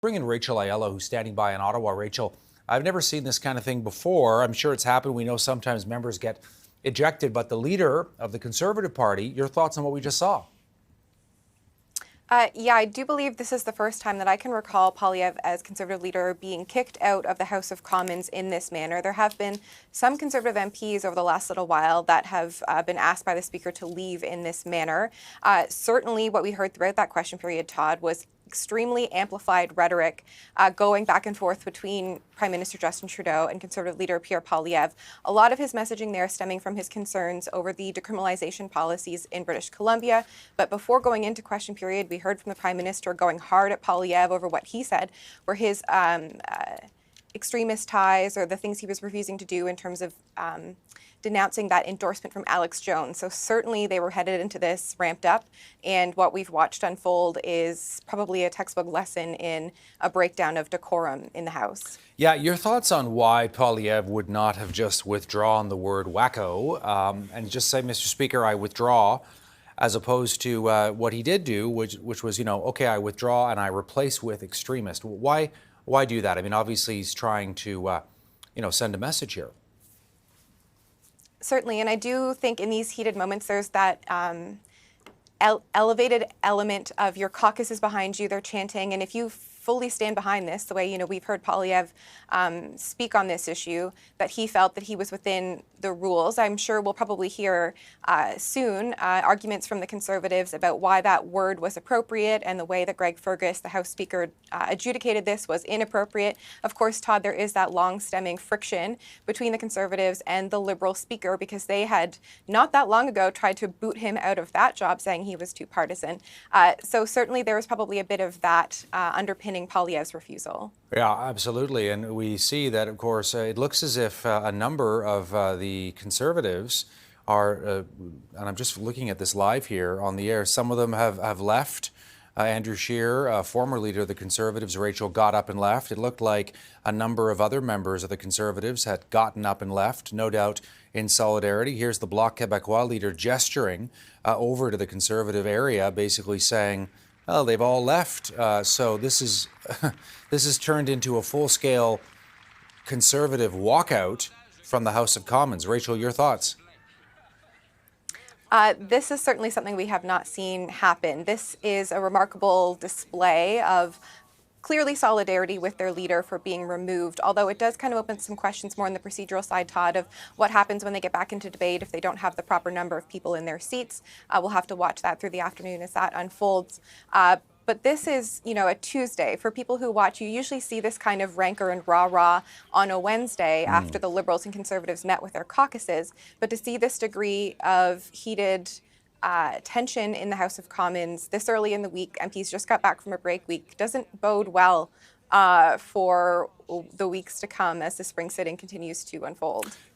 Bring in Rachel Aiello, who's standing by in Ottawa. Rachel, I've never seen this kind of thing before. I'm sure it's happened. We know sometimes members get ejected, but the leader of the Conservative Party, your thoughts on what we just saw? Yeah, I do believe this is the first time that I can recall Poilievre as Conservative leader being kicked out of the House of Commons in this manner. There have been some Conservative MPs over the last little while that have been asked by the Speaker to leave in this manner. Certainly what we heard throughout that question period, Todd, was extremely amplified rhetoric going back and forth between Prime Minister Justin Trudeau and Conservative leader Pierre Poilievre. A lot of his messaging there stemming from his concerns over the decriminalization policies in British Columbia. But before going into question period, we heard from the Prime Minister going hard at Poilievre over what he said were his extremist ties or the things he was refusing to do in terms of denouncing that endorsement from Alex Jones. So certainly they were headed into this ramped up, and what we've watched unfold is probably a textbook lesson in a breakdown of decorum in the House. Yeah, your thoughts on why Poilievre would not have just withdrawn the word wacko and just say, Mr. Speaker, I withdraw, as opposed to what he did do, which was, okay, I withdraw and I replace with extremist. Why do that? I mean, obviously he's trying to, send a message here. Certainly, and I do think in these heated moments, there's that elevated element of your caucus is behind you, they're chanting, and if you fully stand behind this, the way, we've heard Poilievre speak on this issue, that he felt that he was within the rules. I'm sure we'll probably hear soon arguments from the Conservatives about why that word was appropriate and the way that Greg Fergus, the House Speaker, adjudicated this was inappropriate. Of course, Todd, there is that long-stemming friction between the Conservatives and the Liberal Speaker because they had not that long ago tried to boot him out of that job, saying he was too partisan. So certainly there was probably a bit of that underpinning Poilievre's refusal. Yeah, absolutely. And we see that, of course, it looks as if a number of the Conservatives are, and I'm just looking at this live here on the air, some of them have left. Andrew Scheer, former leader of the Conservatives, Rachel, got up and left. It looked like a number of other members of the Conservatives had gotten up and left, no doubt in solidarity. Here's the Bloc Québécois leader gesturing over to the Conservative area, basically saying, well, they've all left. So this is this has turned into a full-scale Conservative walkout from the House of Commons. Rachel, your thoughts? This is certainly something we have not seen happen. This is a remarkable display of clearly solidarity with their leader for being removed, although it does kind of open some questions more on the procedural side, Todd, of what happens when they get back into debate if they don't have the proper number of people in their seats. We'll have to watch that through the afternoon as that unfolds. But this is, a Tuesday. For people who watch, you usually see this kind of rancor and rah-rah on a Wednesday after the Liberals and Conservatives met with their caucuses. But to see this degree of heated tension in the House of Commons this early in the week, MPs just got back from a break week, doesn't bode well for the weeks to come as the spring sitting continues to unfold.